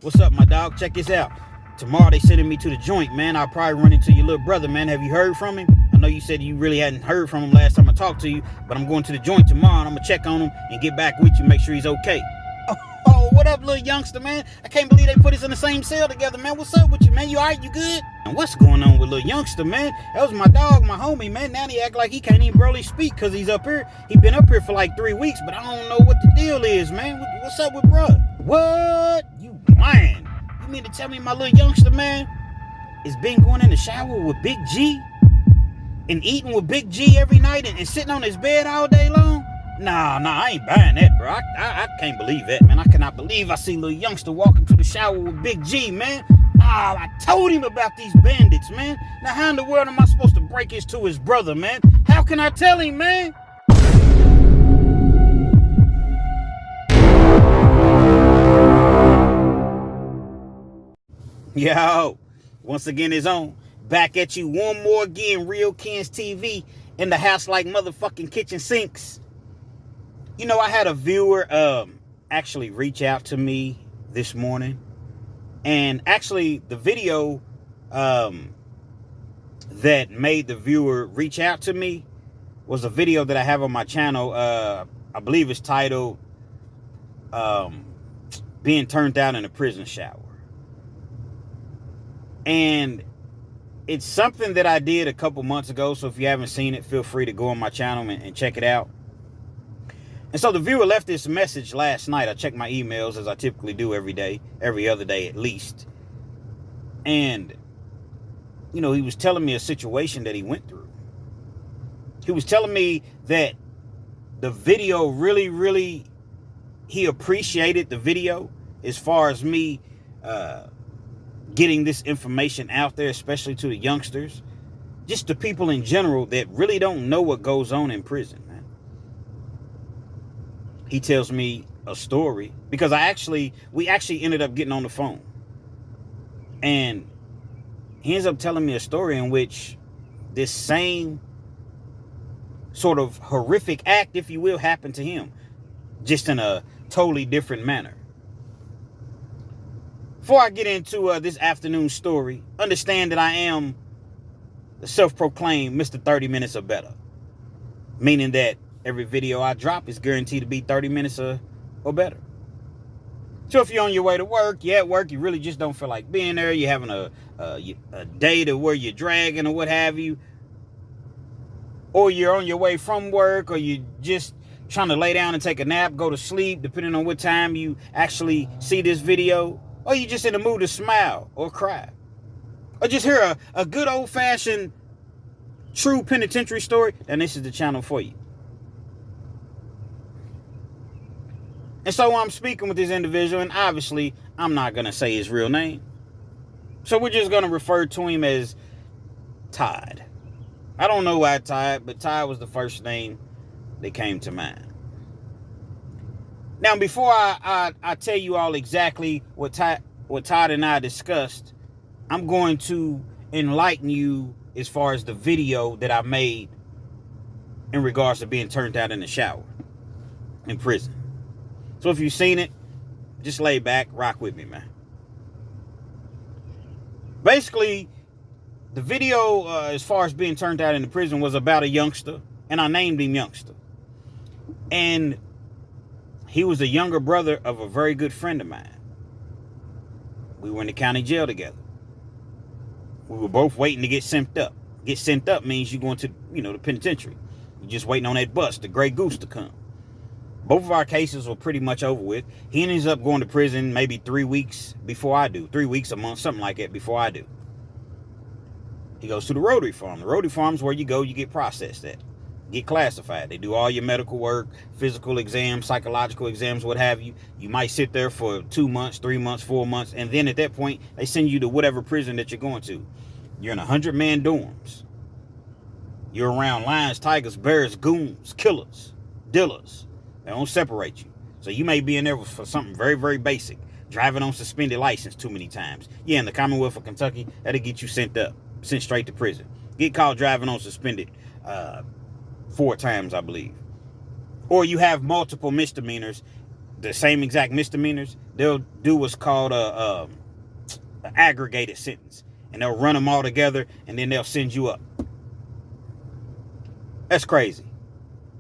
What's up, my dog? Check this out. Tomorrow they sending me to the joint, man. I'll probably run into your little brother, man. Have you heard from him? I know you said you really hadn't heard from him last time I talked to you, but I'm going to the joint tomorrow and I'm gonna check on him and get back with you, make sure he's okay. Oh, what up, little youngster, man? I can't believe they put us in the same cell together, man. What's up with you, man? You alright? You good? And what's going on with little youngster, man? That was my dog, my homie, man. Now he act like he can't even barely speak because he's up here. He been up here for like 3 weeks, but I don't know what the deal is, man. What's up with bruh? What? You lying? You mean to tell me my little youngster, man, has been going in the shower with Big G and eating with Big G every night and sitting on his bed all day long? Nah, I ain't buying that, bro. I can't believe that, man. I cannot believe I see little youngster walking to the shower with Big G, man. I told him about these bandits, man. Now, how in the world am I supposed to break this to his brother, man? How can I tell him, man? Yo, once again, it's on. Back at you one more again, Real Kens TV in the house like motherfucking kitchen sinks. You know, I had a viewer actually reach out to me this morning. And actually, the video that made the viewer reach out to me was a video that I have on my channel. I believe it's titled Being Turned Down in a Prison Shower. And it's something that I did a couple months ago. So if you haven't seen it, feel free to go on my channel and check it out. And so the viewer left this message last night. I checked my emails as I typically do every day, every other day at least. And, you know, he was telling me a situation that he went through. He was telling me that the video really, he appreciated the video as far as me getting this information out there, especially to the youngsters, just to people in general that really don't know what goes on in prison. He tells me a story because we actually ended up getting on the phone, and he ends up telling me a story in which this same sort of horrific act, if you will, happened to him, just in a totally different manner. Before I get into this afternoon story, understand that I am the self-proclaimed Mr. 30 Minutes or Better, meaning that every video I drop is guaranteed to be 30 minutes or better. So if you're on your way to work, you're at work, you really just don't feel like being there, you're having a day to where you're dragging or what have you, or you're on your way from work, or you're just trying to lay down and take a nap, go to sleep, depending on what time you actually see this video, or you're just in the mood to smile or cry, or just hear a good old-fashioned true penitentiary story, then this is the channel for you. And so I'm speaking with this individual, and obviously I'm not going to say his real name. So we're just going to refer to him as Todd. I don't know why Todd, but Todd was the first name that came to mind. Now, before I tell you all exactly what Todd and I discussed, I'm going to enlighten you as far as the video that I made in regards to being turned out in the shower in prison. So if you've seen it, just lay back, rock with me, man. Basically, the video, as far as being turned out in the prison, was about a youngster, and I named him Youngster. And he was a younger brother of a very good friend of mine. We were in the county jail together. We were both waiting to get sent up. Get sent up means you're going to, the penitentiary. You're just waiting on that bus, the Gray Goose, to come. Both of our cases were pretty much over with. He ends up going to prison maybe 3 weeks before I do. 3 weeks, a month, something like that before I do. He goes to the Rotary Farm. The Rotary Farm is where you go, you get processed at. Get classified. They do all your medical work, physical exams, psychological exams, what have you. You might sit there for 2 months, 3 months, 4 months. And then at that point, they send you to whatever prison that you're going to. You're in 100-man dorms. You're around lions, tigers, bears, goons, killers, dealers. They don't separate you. So you may be in there for something very, very basic. Driving on suspended license too many times. Yeah, in the Commonwealth of Kentucky, that'll get you sent straight to prison. Get caught driving on suspended 4 times, I believe. Or you have multiple misdemeanors the same exact misdemeanors, they'll do what's called a aggregated sentence. And they'll run them all together, and then they'll send you up. That's crazy.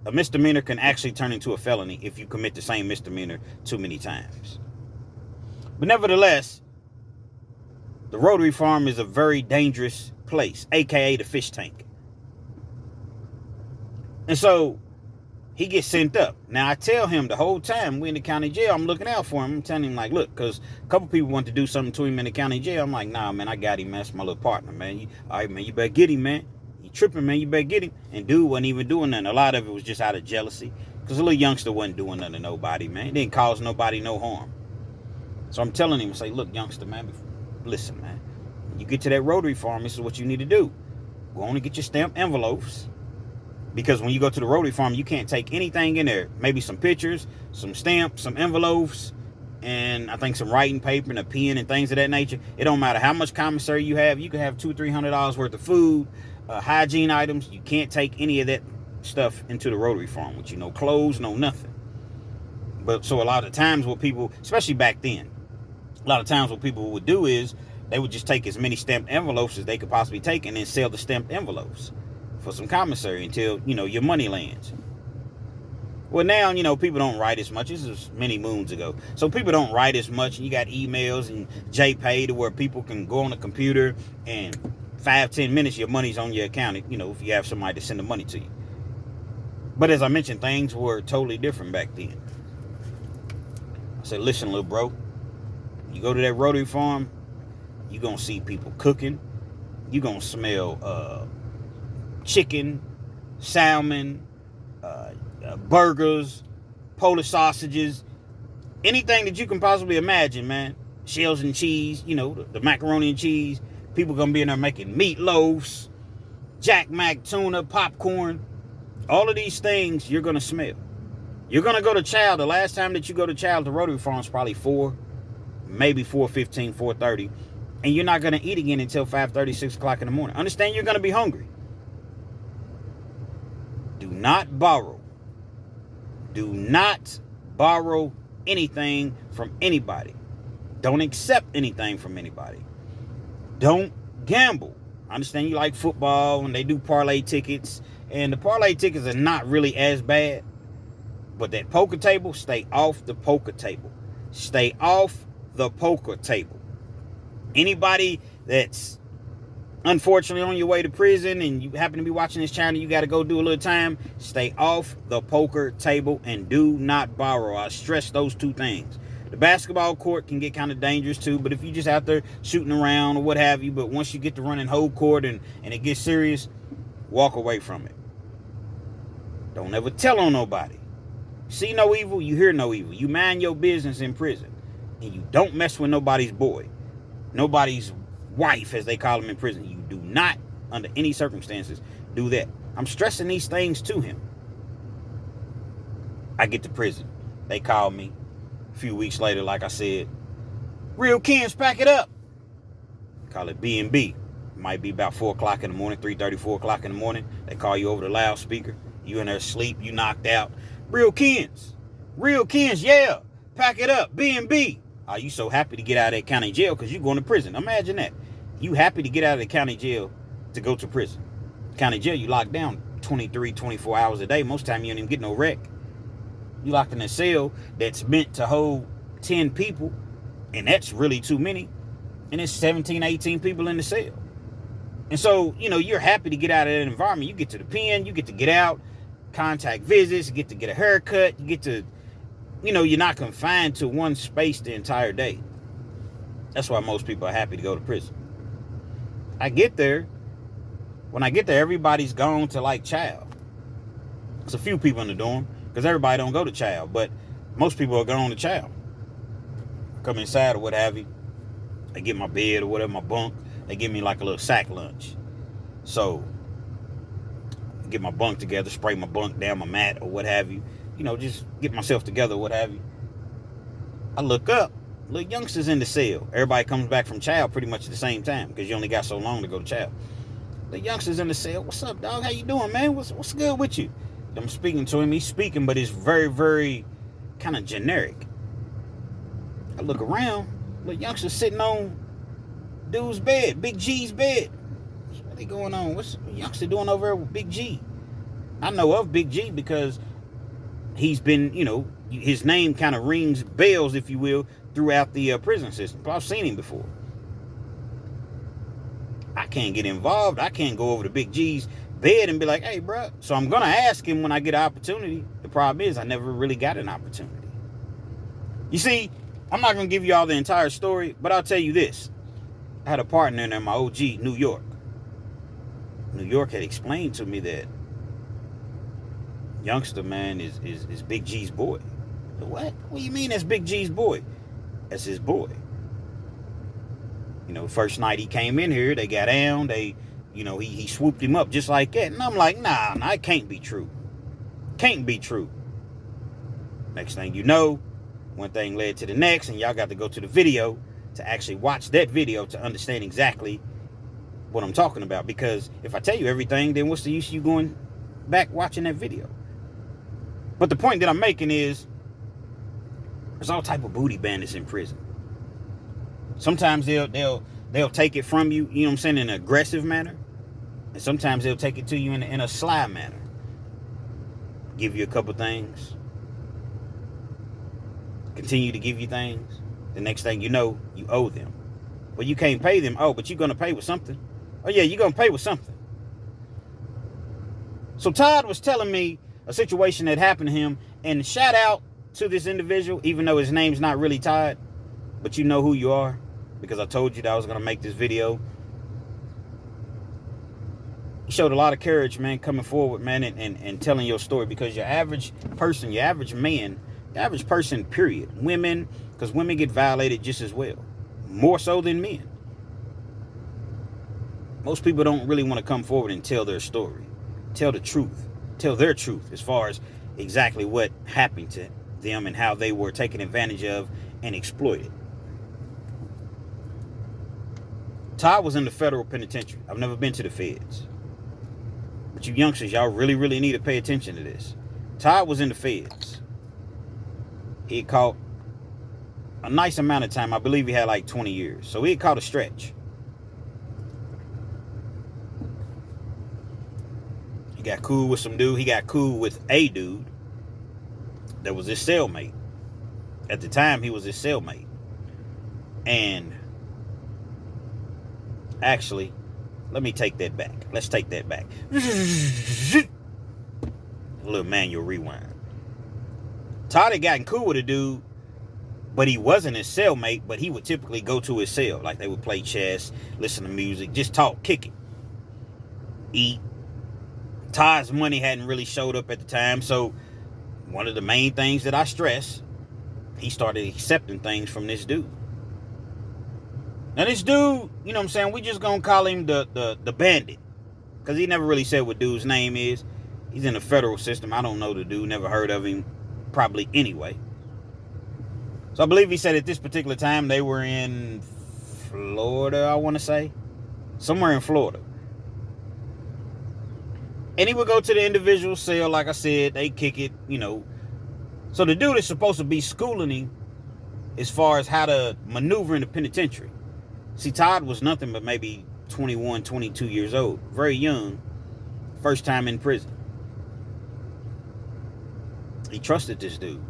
A misdemeanor can actually turn into a felony if you commit the same misdemeanor too many times. But nevertheless, the Rotary Farm is a very dangerous place, aka the fish tank. And so he gets sent up. Now I tell him the whole time we in the county jail, I'm looking out for him. I'm telling him like, look, because a couple people want to do something to him in the county jail. I'm like, nah, man, I got him, man. That's my little partner, man. All right, man, you better get him, man. You tripping, man. You better get him. And dude wasn't even doing nothing. A lot of it was just out of jealousy. Because the little youngster wasn't doing nothing to nobody, man. It didn't cause nobody no harm. So I'm telling him, I say, look, youngster, man, listen, man. When you get to that Rotary Farm, this is what you need to do. Go on and get your stamped envelopes. Because when you go to the Rotary Farm, you can't take anything in there. Maybe some pictures, some stamps, some envelopes, and I think some writing paper and a pen and things of that nature. It don't matter how much commissary you have. You can have $200-300 worth of food, hygiene items. You can't take any of that stuff into the Rotary Farm with you. No clothes, no nothing. But so a lot of times what people, especially back then, a lot of times what people would do is they would just take as many stamped envelopes as they could possibly take and then sell the stamped envelopes for some commissary until, your money lands. Well, now, people don't write as much. This is many moons ago. So people don't write as much. And you got emails and JPay to where people can go on the computer and 5-10 minutes, your money's on your account, if you have somebody to send the money to you. But as I mentioned, things were totally different back then. I said, listen, little bro, you go to that Rotary Farm, you're going to see people cooking. You're going to smell chicken, salmon, burgers, Polish sausages, anything that you can possibly imagine, man. Shells and cheese, the macaroni and cheese. People gonna be in there making meatloafs, Jack Mac tuna, popcorn. All of these things you're gonna smell. You're gonna go to chow. The last time that you go to chow, the Rotary Farm is probably 4, maybe 4:15, 4:30, and you're not gonna eat again until 5:30, 6 o'clock in the morning. Understand, you're gonna be hungry. Do not borrow. Do not borrow anything from anybody. Don't accept anything from anybody. Don't gamble. I understand you like football and they do parlay tickets. And the parlay tickets are not really as bad. But that poker table, stay off the poker table. Stay off the poker table. Anybody that's unfortunately on your way to prison and you happen to be watching this channel, you got to go do a little time, stay off the poker table and do not borrow. I stress those two things. The basketball court can get kind of dangerous too, but if you just out there shooting around or what have you, but once you get to running whole court and it gets serious, walk away from it. Don't ever tell on nobody. See no evil, you hear no evil. You mind your business in prison. And you don't mess with nobody's boy. Nobody's wife, as they call them in prison. You do not, under any circumstances, do that. I'm stressing these things to him. I get to prison. They call me. A few weeks later, like I said, real Kens, pack it up. Call it B&B. Might be about 4 o'clock in the morning, 3:30, 4 o'clock in the morning. They call you over the loudspeaker. You in there asleep, you knocked out. Real Kens, yeah, pack it up, B&B. Are you so happy to get out of that county jail because you're going to prison? Imagine that. You happy to get out of the county jail to go to prison. County jail, you locked down 23, 24 hours a day. Most time you don't even get no rec. You locked in a cell that's meant to hold 10 people, and that's really too many. And it's 17, 18 people in the cell. And so, you're happy to get out of that environment. You get to the pen, you get to get out, contact visits, you get to get a haircut, you get to, you're not confined to one space the entire day. That's why most people are happy to go to prison. I get there. When I get there, everybody's gone to like child. There's a few people in the dorm because everybody don't go to child, but most people are gone to child. Come inside or what have you. I get my bed or whatever, my bunk. They give me like a little sack lunch. So I get my bunk together, spray my bunk down, my mat or what have you. Just get myself together or what have you. I look up. Little youngsters in the cell. Everybody comes back from child pretty much at the same time because you only got so long to go to child. The youngsters in the cell. What's up, dog? How you doing, man? What's good with you? I'm speaking to him. He's speaking, but it's very, very kind of generic. I look around, little youngster sitting on dude's bed, Big G's bed. What they going on? What's youngster doing over there with Big G? I know of Big G because he's been, his name kind of rings bells, if you will, throughout the prison system. But I've seen him before. I can't get involved. I can't go over to Big G's bed and be like, hey, bro. So I'm going to ask him when I get an opportunity. The problem is I never really got an opportunity. You see, I'm not going to give you all the entire story, but I'll tell you this. I had a partner in there, my OG, New York. New York had explained to me that youngster, man, is Big G's boy. What? What do you mean that's Big G's boy? That's his boy. First night he came in here, they got down, he swooped him up just like that. And I'm like, nah, it can't be true. Can't be true. Next thing you know, one thing led to the next, and y'all got to go to the video to actually watch that video to understand exactly what I'm talking about. Because if I tell you everything, then what's the use of you going back watching that video? But the point that I'm making is there's all type of booty bandits in prison. Sometimes they'll take it from you, in an aggressive manner. And sometimes they'll take it to you in a sly manner. Give you a couple things. Continue to give you things. The next thing you know, you owe them. Well, you can't pay them. Oh, but you're going to pay with something. Oh, yeah, you're going to pay with something. So Todd was telling me a situation that happened to him. And shout out to this individual, even though his name's not really Todd. But you know who you are. Because I told you that I was going to make this video. You showed a lot of courage, man, coming forward, man, and telling your story. Because your average person, your average man, the average person, period. Women, because women get violated just as well. More so than men. Most people don't really want to come forward and tell their story. Tell the truth. Tell their truth as far as exactly what happened to them and how they were taken advantage of and exploited. Todd was in the federal penitentiary. I've never been to the feds. But you youngsters, y'all really, really need to pay attention to this. Todd was in the feds. He had caught a nice amount of time. I believe he had like 20 years. So he had caught a stretch. He got cool with some dude. He got cool with a dude that was his cellmate. At the time, he was his cellmate. And actually, let me take that back. Let's take that back. A little manual rewind. Todd had gotten cool with a dude, but he wasn't his cellmate, but he would typically go to his cell. Like they would play chess, listen to music, just talk, kick it, eat. Todd's money hadn't really showed up at the time, so one of the main things that I stress, he started accepting things from this dude. Now this dude, you know what I'm saying, we just gonna call him the Bandit. Because he never really said what dude's name is. He's in the federal system. I don't know the dude, never heard of him, probably anyway. So I believe he said at this particular time they were in Florida, I want to say. Somewhere in Florida. And he would go to the individual cell, like I said, they kick it, So the dude is supposed to be schooling him as far as how to maneuver in the penitentiary. See, Todd was nothing but maybe 21, 22 years old. Very young. First time in prison. He trusted this dude.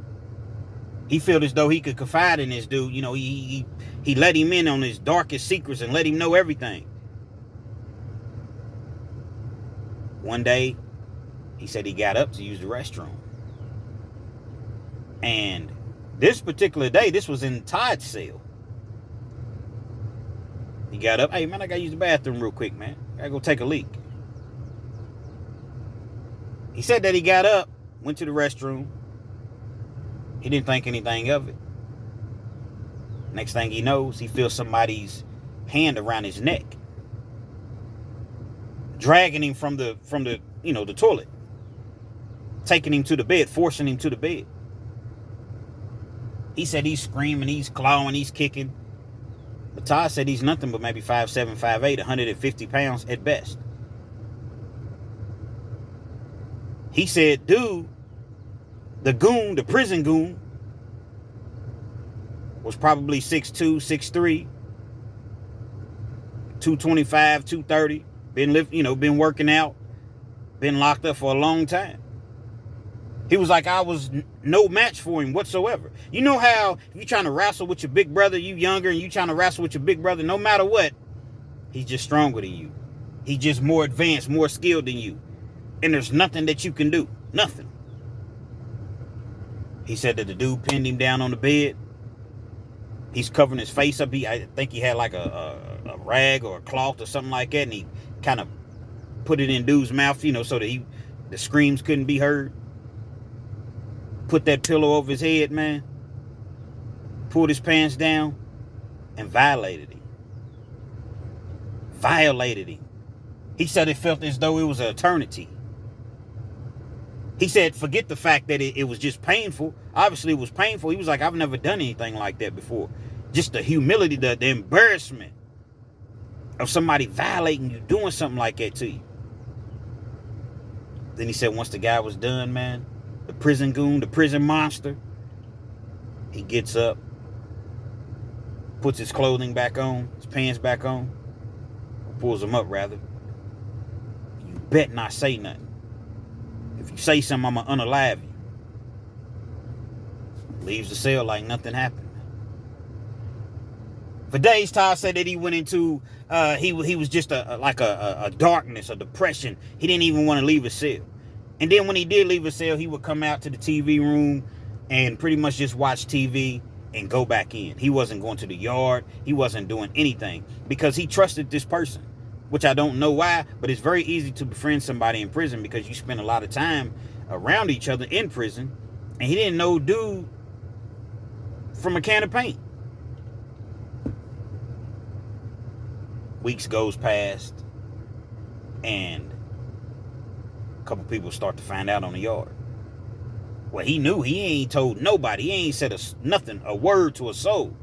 He felt as though he could confide in this dude. He let him in on his darkest secrets and let him know everything. One day, he said he got up to use the restroom. And this particular day, this was in Todd's cell. He got up. Hey, man, I got to use the bathroom real quick, man. I got to go take a leak. He said that he got up, went to the restroom. He didn't think anything of it. Next thing he knows, he feels somebody's hand around his neck, dragging him from the the toilet, taking him to the bed, forcing him to the bed. He said he's screaming, he's clawing, he's kicking. But Todd said he's nothing but maybe 5'7", 5'8", 150 pounds at best. He said, dude, the goon, the prison goon, was probably 6'2", 6'3", 225, 230. Been working out, been locked up for a long time. He was like, I was no match for him whatsoever. You know how if you're trying to wrestle with your big brother, you younger, and you trying to wrestle with your big brother, no matter what, he's just stronger than you. He's just more advanced, more skilled than you. And there's nothing that you can do. Nothing. He said that the dude pinned him down on the bed. He's covering his face up. I think he had like a rag or a cloth or something like that, and he kind of put it in dude's mouth, so that the screams couldn't be heard. Put that pillow over his head, man. Pulled his pants down and violated him. He said it felt as though it was an eternity. He said, forget the fact that it was just painful. Obviously, it was painful. He was like, I've never done anything like that before. Just the humility, the embarrassment of somebody violating you, doing something like that to you. Then he said once the guy was done, man, the prison goon, the prison monster, he gets up, puts his clothing back on, his pants back on, pulls them up rather. You bet not say nothing. If you say something, I'm going to unalive you. Leaves the cell like nothing happened. For days, Todd said that he went into, he was just a darkness, a depression. He didn't even want to leave his cell. And then when he did leave his cell, he would come out to the TV room and pretty much just watch TV and go back in. He wasn't going to the yard. He wasn't doing anything because he trusted this person, which I don't know why, but it's very easy to befriend somebody in prison because you spend a lot of time around each other in prison, and he didn't know dude from a can of paint. Weeks goes past, and a couple people start to find out on the yard. Well, he knew. He ain't told nobody. He ain't said a word to a soul.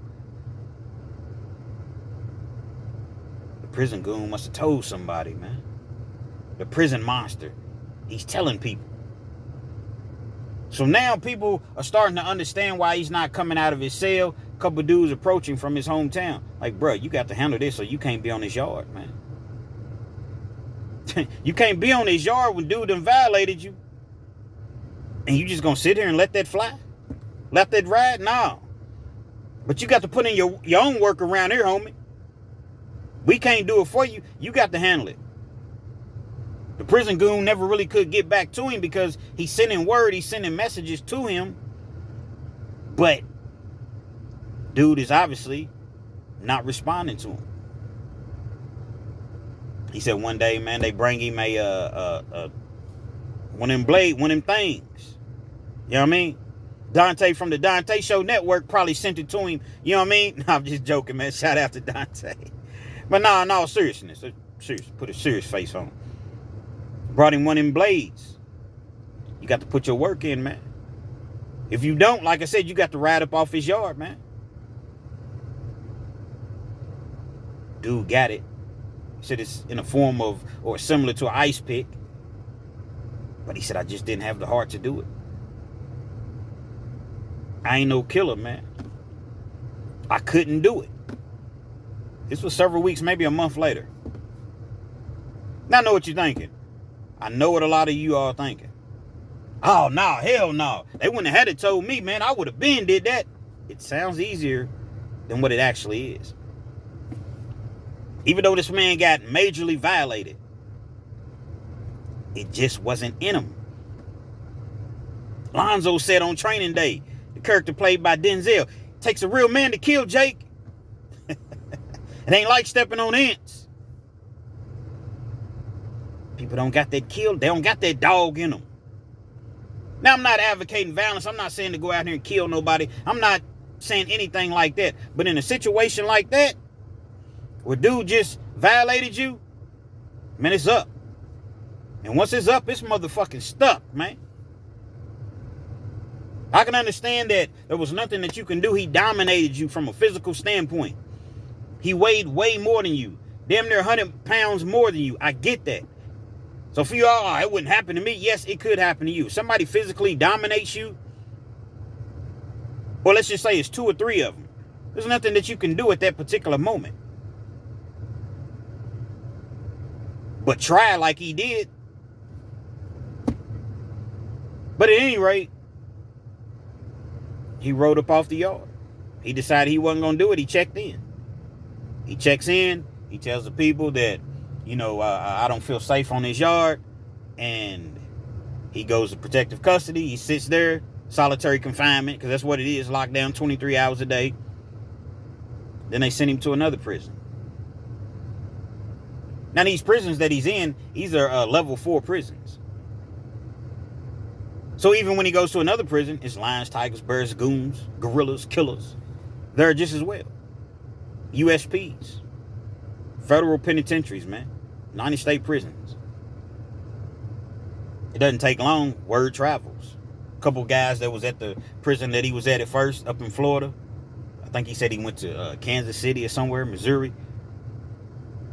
The prison goon must have told somebody, man. The prison monster. He's telling people. So now people are starting to understand why he's not coming out of his cell. A couple of dudes approaching from his hometown. Like, bro, you got to handle this or you can't be on this yard, man. You can't be on this yard when dude done violated you. And you just gonna sit here and let that fly? Let that ride? No. But you got to put in your own work around here, homie. We can't do it for you. You got to handle it. The prison goon never really could get back to him because he's sending word, he's sending messages to him. But dude is obviously not responding to him. He said one day, man, they bring him one of them things. You know what I mean? Dante from the Dante Show Network probably sent it to him. You know what I mean? No, I'm just joking, man. Shout out to Dante. But no, seriousness. Serious. Put a serious face on. Brought him one of them blades. You got to put your work in, man. If you don't, like I said, you got to ride up off his yard, man. Dude got it. He said it's in a form of, or similar to an ice pick. But he said, I just didn't have the heart to do it. I ain't no killer, man. I couldn't do it. This was several weeks, maybe a month later. Now I know what you're thinking. I know what a lot of you are thinking. Oh, no, hell no. They wouldn't have had it told me, man. I would have been did that. It sounds easier than what it actually is. Even though this man got majorly violated, it just wasn't in him. Lonzo said on training day, the character played by Denzel, takes a real man to kill Jake. It ain't like stepping on ants. People don't got that kill. They don't got that dog in them. Now, I'm not advocating violence. I'm not saying to go out here and kill nobody. I'm not saying anything like that. But in a situation like that, where dude just violated you, man, it's up. And once it's up, it's motherfucking stuck, man. I can understand that there was nothing that you can do. He dominated you from a physical standpoint. He weighed way more than you. Damn near 100 pounds more than you. I get that. So for you all, it wouldn't happen to me. Yes, it could happen to you. Somebody physically dominates you. Or let's just say it's 2 or 3 of them. There's nothing that you can do at that particular moment. But try like he did. But at any rate, he rode up off the yard. He decided he wasn't going to do it. He checked in. He checks in. He tells the people that, I don't feel safe on this yard. And he goes to protective custody. He sits there, solitary confinement, because that's what it is, locked down 23 hours a day. Then they send him to another prison. Now, these prisons that he's in, these are level 4 prisons. So even when he goes to another prison, it's lions, tigers, bears, goons, gorillas, killers. They're just as well. USPs. Federal penitentiaries, man. 90 state prisons. It doesn't take long. Word travels. A couple guys that was at the prison that he was at first, up in Florida. I think he said he went to Kansas City or somewhere, Missouri.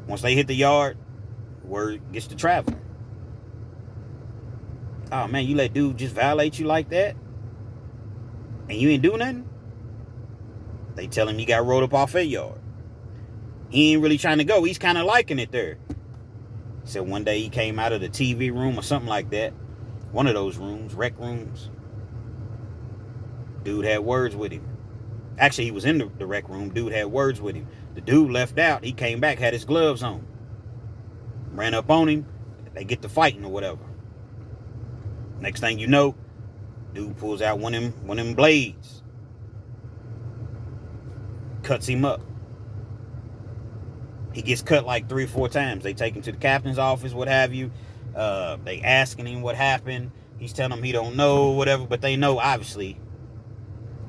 Once they hit the yard, word gets to travel. Oh, man, you let dude just violate you like that? And you ain't do nothing? They tell him he got rolled up off that yard. He ain't really trying to go. He's kind of liking it there. He said one day he came out of the TV room or something like that. One of those rooms, rec rooms. Dude had words with him. Actually, he was in the rec room. Dude had words with him. The dude left out. He came back, had his gloves on. Ran up on him. They get to fighting or whatever. Next thing you know, dude pulls out one of them blades. Cuts him up. He gets cut like 3 or 4 times. They take him to the captain's office, what have you. They asking him what happened. He's telling them he don't know, whatever. But they know, obviously,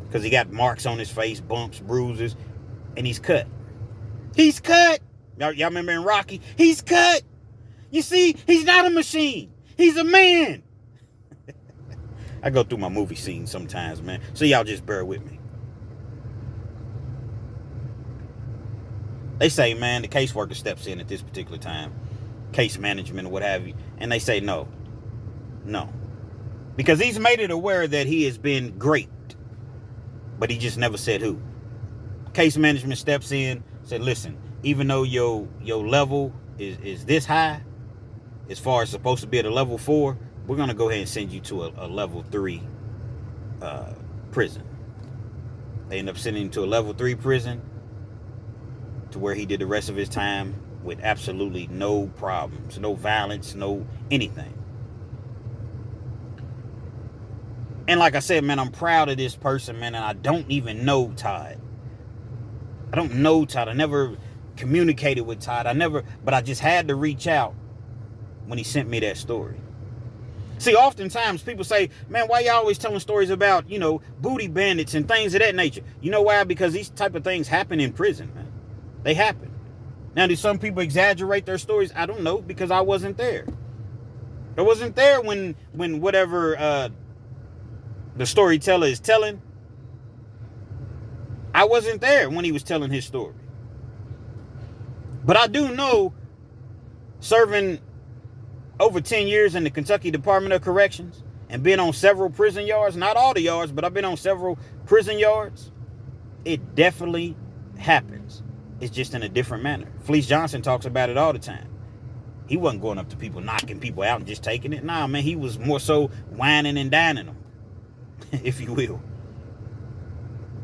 because he got marks on his face, bumps, bruises, and he's cut. He's cut. Y'all remember in Rocky? He's cut. You see, he's not a machine. He's a man. I go through my movie scenes sometimes, man. So y'all just bear with me. They say, man, the caseworker steps in at this particular time. Case management or what have you. And they say no. No. Because he's made it aware that he has been graped. But he just never said who. Case management steps in, said, listen, even though your level is this high, as far as supposed to be at a level 4, we're going to go ahead and send you to a level 3 prison. They end up sending him to a level 3 prison, to where he did the rest of his time with absolutely no problems, no violence, no anything. And like I said, man, I'm proud of this person, man, and I don't even know Todd. I don't know Todd. I never communicated with Todd. But I just had to reach out when he sent me that story. See, oftentimes people say, man, why y'all always telling stories about, booty bandits and things of that nature? You know why? Because these type of things happen in prison, man. They happen. Now, do some people exaggerate their stories? I don't know, because I wasn't there. I wasn't there when whatever the storyteller is telling. I wasn't there when he was telling his story. But I do know, serving over 10 years in the Kentucky Department of Corrections and been on several prison yards, not all the yards, but I've been on several prison yards, it definitely happens. It's just in a different manner. Fleece Johnson talks about it all the time. He wasn't going up to people, knocking people out and just taking it. Nah, man, he was more so whining and dining them, if you will.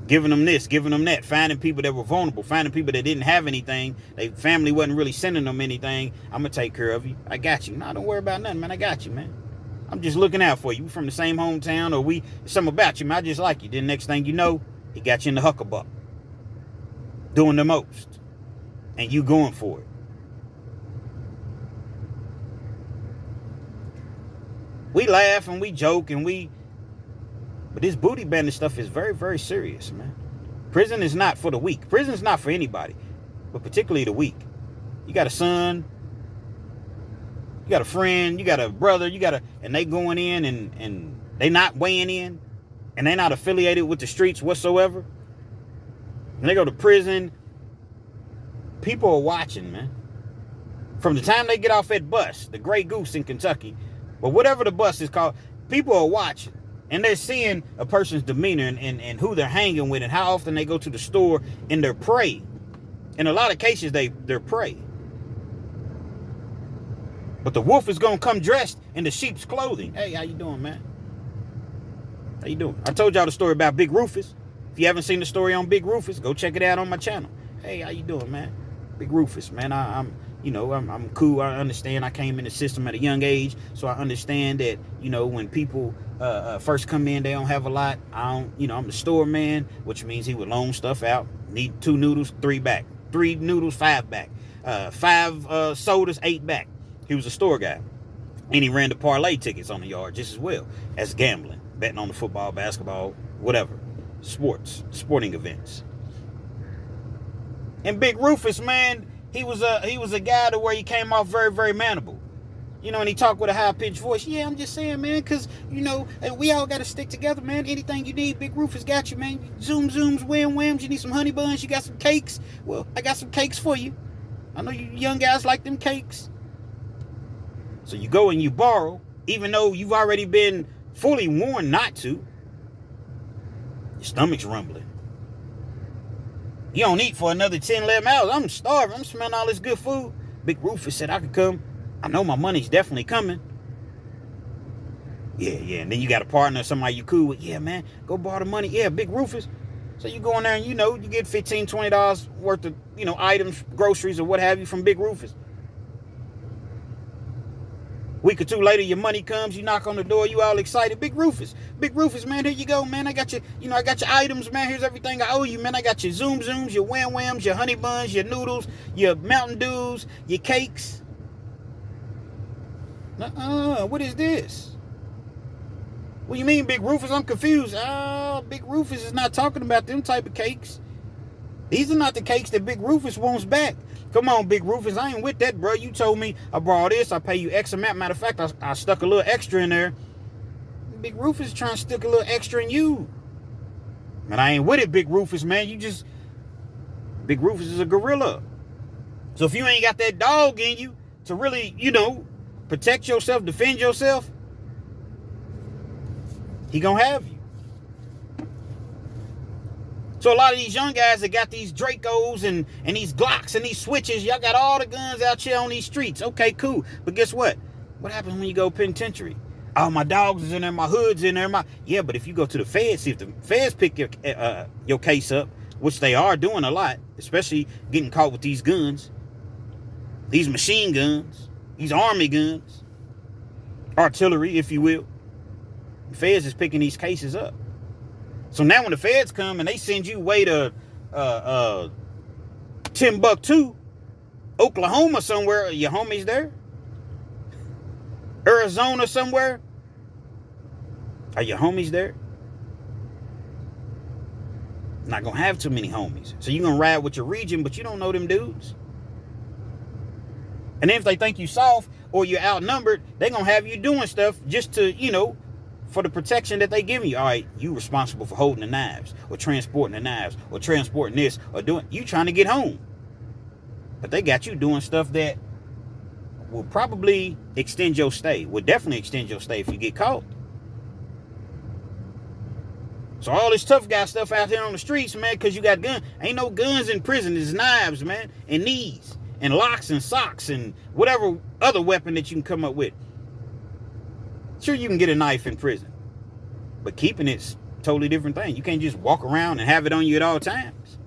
Giving them this, giving them that, finding people that were vulnerable, finding people that didn't have anything. Their family wasn't really sending them anything. I'm going to take care of you. I got you. Nah, don't worry about nothing, man. I got you, man. I'm just looking out for you. We from the same hometown, or something about you, man. I just like you. Then next thing you know, he got you in the huckabuck. Doing the most. And you going for it. We laugh and we joke and but this booty bandit stuff is very, very serious, man. Prison is not for the weak. Prison is not for anybody, but particularly the weak. You got a son, you got a friend, you got a brother, and they going in and they not weighing in, and they not affiliated with the streets whatsoever. And they go to prison. People are watching, man. From the time they get off that bus, the Grey Goose in Kentucky, but whatever the bus is called, people are watching. And they're seeing a person's demeanor and who they're hanging with and how often they go to the store and their prey. In a lot of cases, they're prey. But the wolf is going to come dressed in the sheep's clothing. Hey, how you doing, man? How you doing? I told y'all the story about Big Rufus. If you haven't seen the story on Big Rufus, go check it out on my channel. Hey, how you doing, man? Big Rufus, man. I'm cool. I understand. I came in the system at a young age, so I understand that, when people first come in, they don't have a lot. I'm the store man, which means he would loan stuff out. Need 2 noodles, 3 back. 3 noodles, 5 back. 5 sodas, 8 back. He was a store guy, and he ran the parlay tickets on the yard just as well as gambling, betting on the football, basketball, whatever, sporting events. And Big Rufus, man, he was a guy to where he came off very, very manable. And he talked with a high-pitched voice. Yeah, I'm just saying, man, because, we all got to stick together, man. Anything you need, Big Rufus got you, man. Zoom, zooms, wham, whams. You need some honey buns. You got some cakes. Well, I got some cakes for you. I know you young guys like them cakes. So you go and you borrow, even though you've already been fully warned not to. Your stomach's rumbling. You don't eat for another 10, 11 hours. I'm starving. I'm smelling all this good food. Big Rufus said I could come. I know my money's definitely coming. Yeah. And then you got a partner, somebody you cool with. Yeah, man, go borrow the money. Yeah, Big Rufus. So you go in there and, you get $15, $20 worth of, items, groceries or what have you from Big Rufus. Week or 2 later, your money comes. You knock on the door. You all excited. Big Rufus, man. Here you go, man. I got your, I got your items, man. Here's everything I owe you, man. I got your Zoom Zooms, your Wham Whams, your honey buns, your noodles, your Mountain Dews, your cakes. What is this? What do you mean, Big Rufus? I'm confused. Big Rufus is not talking about them type of cakes. These are not the cakes that Big Rufus wants back. Come on, Big Rufus. I ain't with that, bro. You told me I borrow this. I pay you X amount. Matter of fact, I stuck a little extra in there. Big Rufus is trying to stick a little extra in you. Man, I ain't with it, Big Rufus, man. Big Rufus is a gorilla. So if you ain't got that dog in you to really, protect yourself, defend yourself, he gonna have you. So a lot of these young guys that got these Dracos and these Glocks and these switches, y'all got all the guns out here on these streets. Okay, cool. But guess what? What happens when you go penitentiary? Oh, my dogs is in there, my hood's in there. Yeah, but if you go to the feds, see if the feds pick your case up, which they are doing a lot, especially getting caught with these guns, these machine guns, these army guns, artillery, if you will. The feds is picking these cases up. So now when the feds come and they send you way to Timbuktu, Oklahoma somewhere, are your homies there? Arizona somewhere? Are your homies there? Not gonna have too many homies. So you're gonna ride with your region, but you don't know them dudes. And then if they think you soft or you're outnumbered, they're gonna have you doing stuff just to, for the protection that they give you. All right, you responsible for holding the knives or transporting the knives or transporting this or you trying to get home. But they got you doing stuff that will probably extend your stay, will definitely extend your stay if you get caught. So all this tough guy stuff out there on the streets, man, because you got guns. Ain't no guns in prison. There's knives, man, and knees and locks and socks and whatever other weapon that you can come up with. Sure, you can get a knife in prison, but keeping it's a totally different thing. You can't just walk around and have it on you at all times.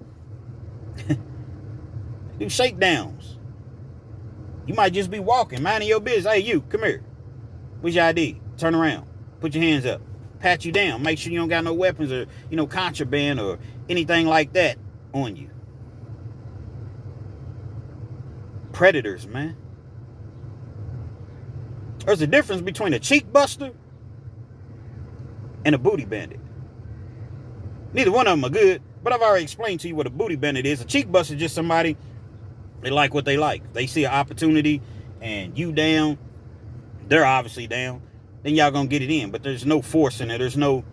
Do shakedowns. You might just be walking, minding your business. Hey, you, come here. Where's your ID? Turn around. Put your hands up. Pat you down. Make sure you don't got no weapons or, contraband or anything like that on you. Predators, man. There's a difference between a cheek buster and a booty bandit. Neither one of them are good, but I've already explained to you what a booty bandit is. A cheek buster is just somebody, they like what they like. They see an opportunity and you down, they're obviously down, then y'all gonna get it in. But there's no force in it. There's no.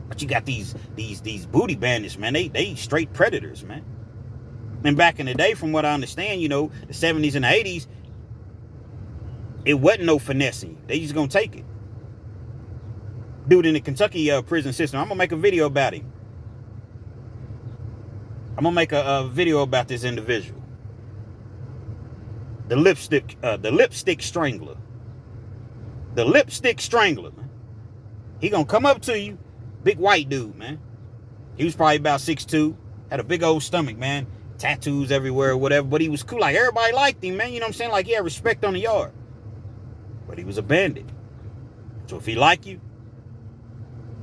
But you got these booty bandits, man. They straight predators, man. And back in the day, from what I understand, the 70s and the 80s, it wasn't no finessing. They just gonna take it. Dude in the Kentucky prison system. I'm going to make a video about him. I'm going to make a video about this individual. The lipstick strangler. The lipstick strangler, man. He going to come up to you. Big white dude, man. He was probably about 6'2". Had a big old stomach, man. Tattoos everywhere or whatever. But he was cool. Like, everybody liked him, man. You know what I'm saying? Like, he had respect on the yard. But he was a bandit. So if he like you,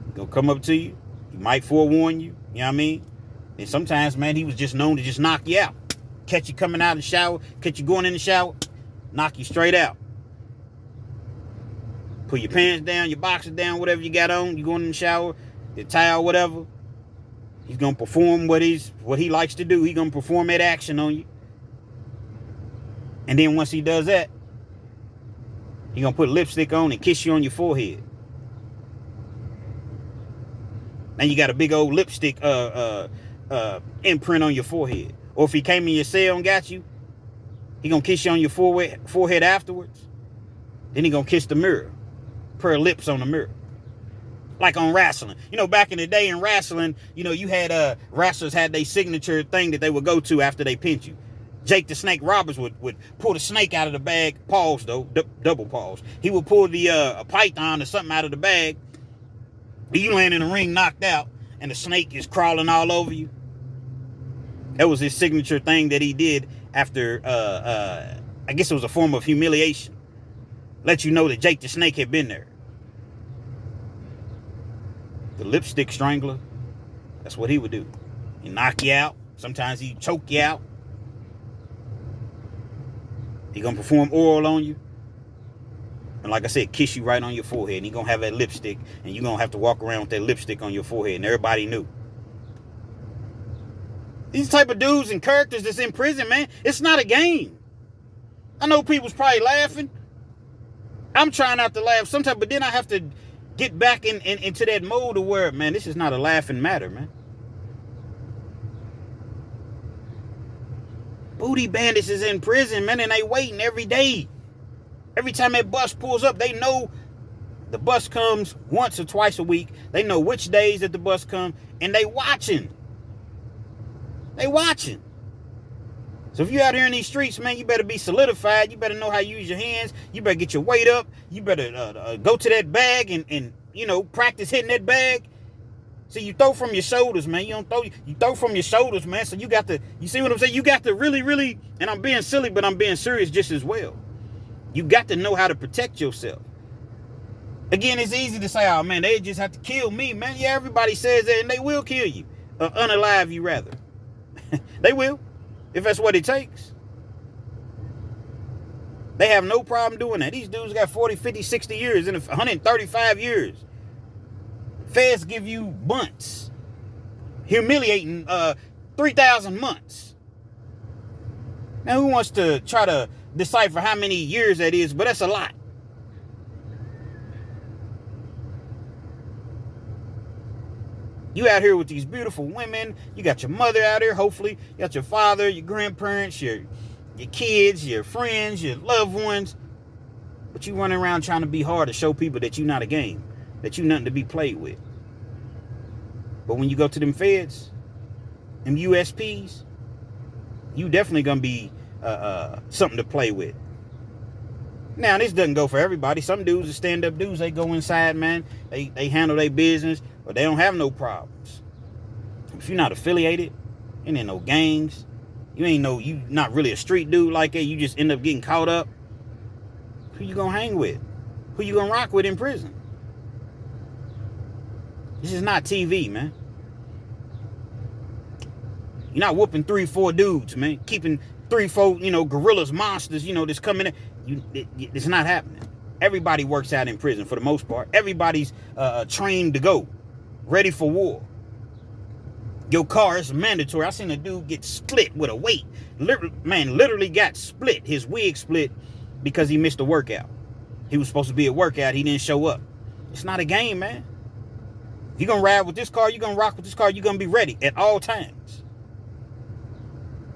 he gonna come up to you. He might forewarn you. You know what I mean? And sometimes, man, he was just known to just knock you out. Catch you coming out of the shower. Catch you going in the shower. Knock you straight out. Put your pants down, your boxers down, whatever you got on. You going in the shower, your towel, whatever. He's gonna perform what he likes to do. He's gonna perform that action on you. And then once he does that, he's gonna put lipstick on and kiss you on your forehead. Now you got a big old lipstick imprint on your forehead. Or if he came in your cell and got you, he gonna kiss you on your forehead afterwards. Then he gonna kiss the mirror. Put her lips on the mirror. Like on wrestling. You know, back in the day in wrestling, you know, you had wrestlers had their signature thing that they would go to after they pinned you. Jake the Snake Roberts would pull the snake out of the bag. Pause, though. Double pause. He would pull the a python or something out of the bag. You land in the ring knocked out, and the snake is crawling all over you. That was his signature thing that he did after, I guess it was a form of humiliation. Let you know that Jake the Snake had been there. The lipstick strangler, that's what he would do. He'd knock you out. Sometimes he'd choke you out. He gonna perform oral on you. And like I said, kiss you right on your forehead. And he gonna have that lipstick. And you're gonna have to walk around with that lipstick on your forehead. And everybody knew. These type of dudes and characters that's in prison, man, it's not a game. I know people's probably laughing. I'm trying not to laugh sometimes, but then I have to get back into that mode of where, man, this is not a laughing matter, man. Booty bandits is in prison, man, and they waiting every day. Every time that bus pulls up, they know the bus comes once or twice a week. They know which days that the bus comes, and they watching. They watching. So if you're out here in these streets, man, you better be solidified. You better know how to use your hands. You better get your weight up. You better go to that bag and you know, practice hitting that bag. See, you throw from your shoulders, man. You throw from your shoulders, man. So you got to, you see what I'm saying? You got to really, and I'm being silly, but I'm being serious just as well. You got to know how to protect yourself. Again, it's easy to say, oh, man, they just have to kill me, man. Yeah, everybody says that, and they will kill you. Unalive you, rather. They will, if that's what it takes. They have no problem doing that. These dudes got 40, 50, 60 years, and 135 years. Feds give you months. Humiliating 3,000 months. Now, who wants to try to decipher how many years that is? But that's a lot. You out here with these beautiful women. You got your mother out here, hopefully. You got your father, your grandparents, your kids, your friends, your loved ones. But you running around trying to be hard to show people that you're not a game. That you're nothing to be played with. But when you go to them feds, them USPs, you definitely going to be something to play with. Now, this doesn't go for everybody. Some dudes are stand-up dudes. They go inside, man. They handle their business, but they don't have no problems. If you're not affiliated, you ain't in no gangs, you not really a street dude like that, you just end up getting caught up. Who you gonna hang with? Who you gonna rock with in prison? This is not TV, man. You're not whooping 3-4 dudes, man. Keeping 3-4, gorillas, monsters, that's coming in. It's not happening. Everybody works out in prison for the most part. Everybody's trained to go, ready for war. Your car is mandatory. I seen a dude get split with a weight. Literally got split. His wig split because he missed a workout. He was supposed to be at workout. He didn't show up. It's not a game, man. If you're going to ride with this car, you're going to rock with this car, you're going to be ready at all times.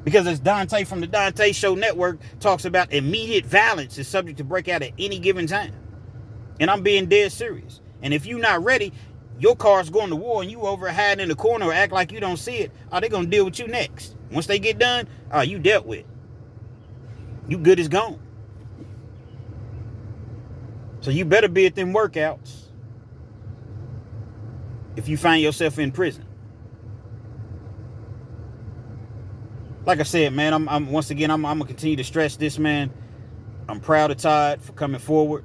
Because as Dante from the Dante Show Network talks about, immediate violence is subject to break out at any given time. And I'm being dead serious. And if you're not ready, your car's going to war and you over hiding in the corner or act like you don't see it, they're going to deal with you next. Once they get done, you dealt with. You good as gone. So you better be at them workouts if you find yourself in prison. Like I said, man, I'm once again, I'm gonna continue to stress this, man. I'm proud of Todd for coming forward.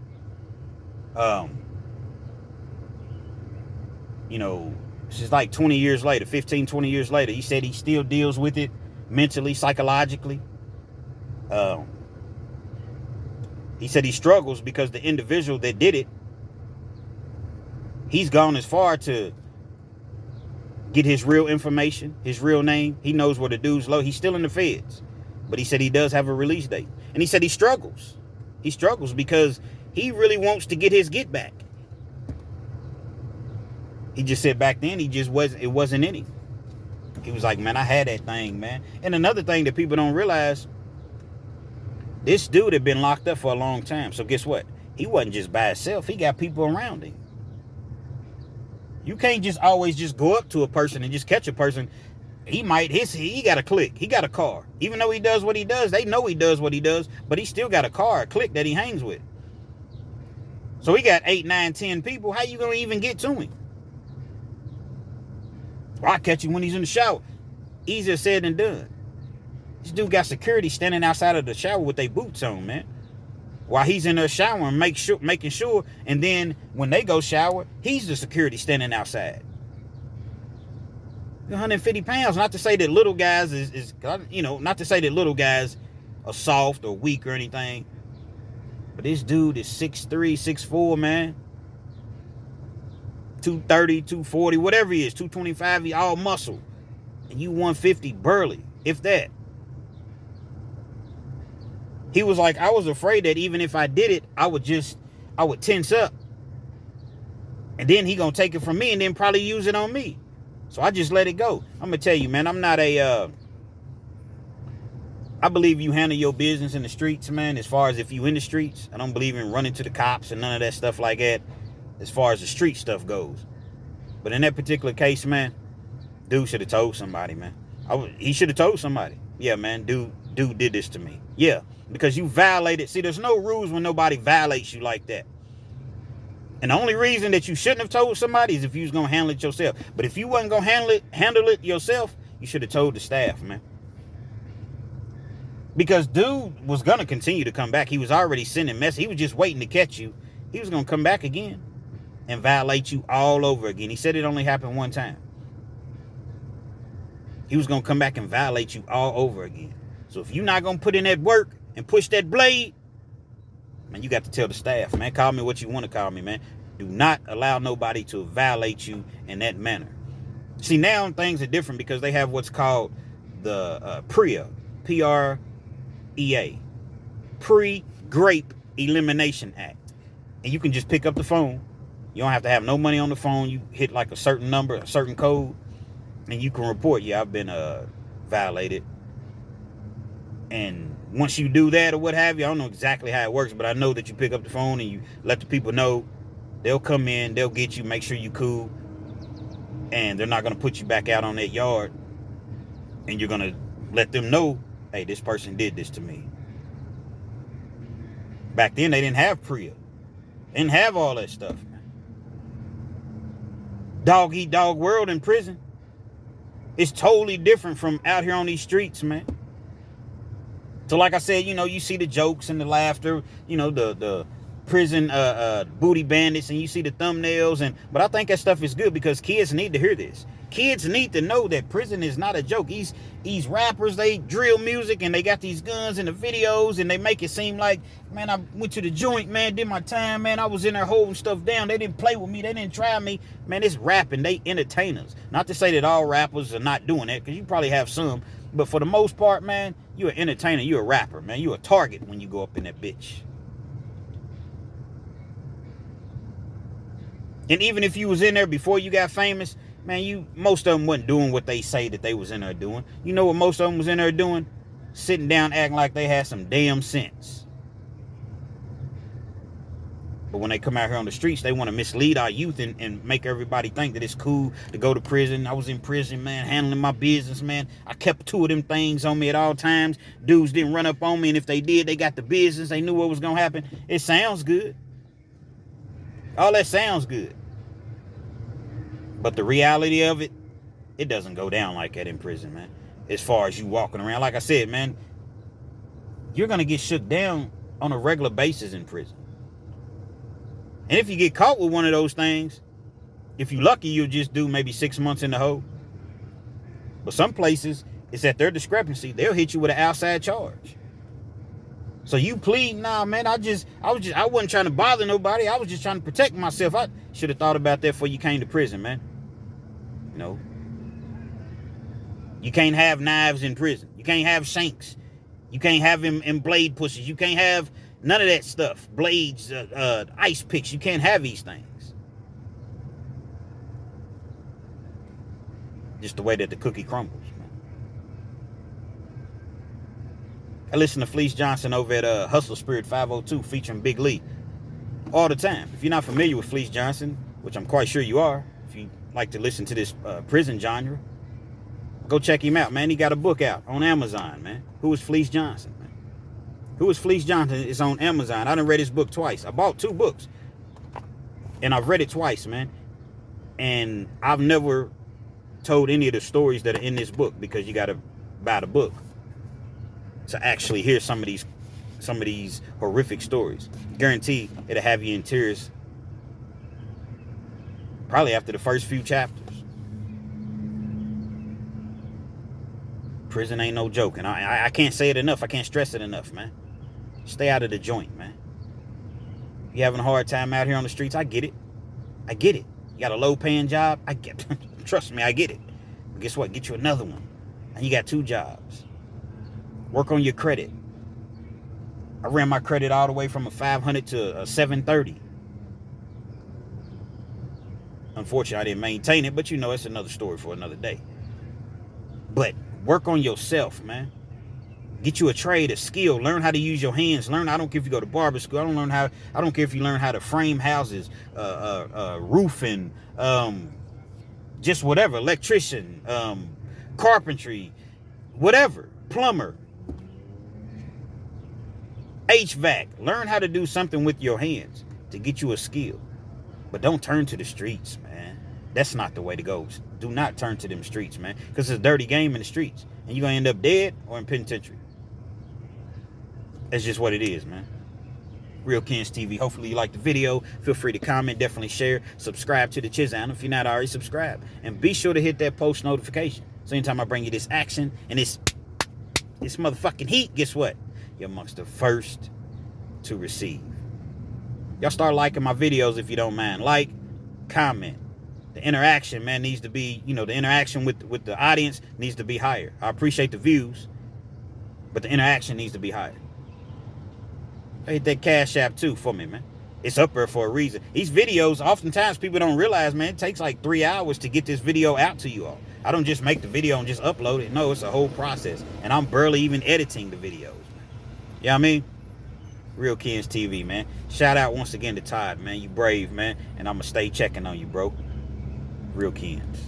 You know, this is like 20 years later, 15, 20 years later. He said he still deals with it mentally, psychologically. He said he struggles because the individual that did it, he's gone as far to get his real information, his real name. He knows where the dude's low. He's still in the feds. But he said he does have a release date. And he said he struggles. He struggles because he really wants to get his get back. He just said back then it wasn't in him. He was like, man, I had that thing, man. And another thing that people don't realize, this dude had been locked up for a long time. So guess what? He wasn't just by himself. He got people around him. You can't just always just go up to a person and just catch a person. He got a clique. He got a car. Even though he does what he does, they know he does what he does, but he still got a car, a clique that he hangs with. So he got 8, 9, 10 people. How you going to even get to him? Well, I'll catch you when he's in the shower. Easier said than done. This dude got security standing outside of the shower with their boots on, man. While he's in there showering, making sure, and then when they go shower, he's the security standing outside. 150 pounds. Not to say that little guys not to say that little guys are soft or weak or anything. But this dude is 6'3", 6'4", man. 230, 240, whatever he is, 225, he all muscle. And you 150, burly, if that. He was like, I was afraid that even if I did it, I would tense up. And then he gonna take it from me and then probably use it on me. So I just let it go. I'm gonna tell you, man, I'm not I believe you handle your business in the streets, man, as far as if you in the streets. I don't believe in running to the cops and none of that stuff like that, as far as the street stuff goes. But in that particular case, man, dude should have told somebody, man. He should have told somebody. Yeah, man, dude did this to me. Yeah. Because you violated. See, there's no rules when nobody violates you like that. And the only reason that you shouldn't have told somebody is if you was going to handle it yourself. But if you wasn't going to handle it yourself, you should have told the staff, man. Because dude was going to continue to come back. He was already sending messages. He was just waiting to catch you. He was going to come back again and violate you all over again. He said it only happened one time. He was going to come back and violate you all over again. So if you're not going to put in that work and push that blade, man, you got to tell the staff, man. Call me what you want to call me, man. Do not allow nobody to violate you in that manner. See, now things are different because they have what's called the PREA, P-R-E-A, Pre-Grape Elimination Act. And you can just pick up the phone. You don't have to have no money on the phone. You hit like a certain number, a certain code, and you can report, yeah, I've been violated. And once you do that or what have you, I don't know exactly how it works, but I know that you pick up the phone and you let the people know. They'll come in, they'll get you, make sure you cool, and they're not going to put you back out on that yard. And you're going to let them know, hey, this person did this to me. Back then, they didn't have PREA. They didn't have all that stuff. Dog eat dog world in prison. It's totally different from out here on these streets, man. So like I said, you see the jokes and the laughter, the prison booty bandits, and you see the thumbnails, but I think that stuff is good because kids need to hear this. Kids need to know that prison is not a joke. These rappers, they drill music and they got these guns in the videos and they make it seem like, man, I went to the joint, man, did my time, man, I was in there holding stuff down. They didn't play with me. They didn't try me. Man, it's rapping. They entertainers. Not to say that all rappers are not doing that, because you probably have some. But for the most part, man, you're an entertainer. You're a rapper, man. You're a target when you go up in that bitch. And even if you was in there before you got famous, man, most of them wasn't doing what they say that they was in there doing. You know what most of them was in there doing? Sitting down acting like they had some damn sense. But when they come out here on the streets, they want to mislead our youth and make everybody think that it's cool to go to prison. I was in prison, man, handling my business, man. I kept 2 of them things on me at all times. Dudes didn't run up on me, and if they did, they got the business. They knew what was going to happen. It sounds good. All that sounds good. But the reality of it, it doesn't go down like that in prison, man. As far as you walking around. Like I said, man, you're going to get shook down on a regular basis in prison. And if you get caught with one of those things, if you're lucky, you'll just do maybe 6 months in the hole. But some places, it's at their discrepancy. They'll hit you with an outside charge. So you plead, nah, man, I wasn't trying to bother nobody. I was just trying to protect myself. I should have thought about that before you came to prison, man. You know, you can't have knives in prison. You can't have shanks. You can't have him in blade pushes. You can't have none of that stuff. Blades, ice picks. You can't have these things. Just the way that the cookie crumbles, man. I listen to Fleece Johnson over at Hustle Spirit 502 featuring Big Lee all the time. If you're not familiar with Fleece Johnson, which I'm quite sure you are, if you like to listen to this prison genre, go check him out, man. He got a book out on Amazon, man. Who is Fleece Johnson, man? Who is Fleece Johnson? It's on Amazon. I done read his book twice. I bought 2 books. And I've read it twice, man. And I've never told any of the stories that are in this book because you got to buy the book to actually hear some of these horrific stories. Guarantee it'll have you in tears probably after the first few chapters. Prison ain't no joke, and I can't say it enough. I can't stress it enough, man. Stay out of the joint, man. You having a hard time out here on the streets? I get it. I get it. You got a low-paying job? I get it. Trust me, I get it. But guess what? Get you another one. And you got 2 jobs. Work on your credit. I ran my credit all the way from a 500 to a 730. Unfortunately, I didn't maintain it, but you know, it's another story for another day. But work on yourself, man. Get you a trade, a skill. Learn how to use your hands. Learn. I don't care if you go to barber school. I don't care if you learn how to frame houses, roofing, just whatever. Electrician, carpentry, whatever. Plumber, HVAC. Learn how to do something with your hands to get you a skill. But don't turn to the streets, man. That's not the way to go. Do not turn to them streets, man. Because it's a dirty game in the streets. And you're going to end up dead or in penitentiary. That's just what it is, man. Real Kens TV. Hopefully you liked the video. Feel free to comment. Definitely share. Subscribe to the channel if you're not already subscribed. And be sure to hit that post notification. So anytime I bring you this action and this motherfucking heat, guess what? You're amongst the first to receive. Y'all start liking my videos if you don't mind. Like, comment. The interaction, man, needs to be, the interaction with the audience needs to be higher. I appreciate the views, but the interaction needs to be higher. Hit that Cash App too for me, man. It's up there for a reason. These videos, oftentimes people don't realize, man, it takes like 3 hours to get this video out to you all. I don't just make the video and just upload it. No, it's a whole process. And I'm barely even editing the videos, man. You know what I mean? Real Kens TV, man. Shout out once again to Todd, man. You brave, man. And I'm going to stay checking on you, bro. Real Kens.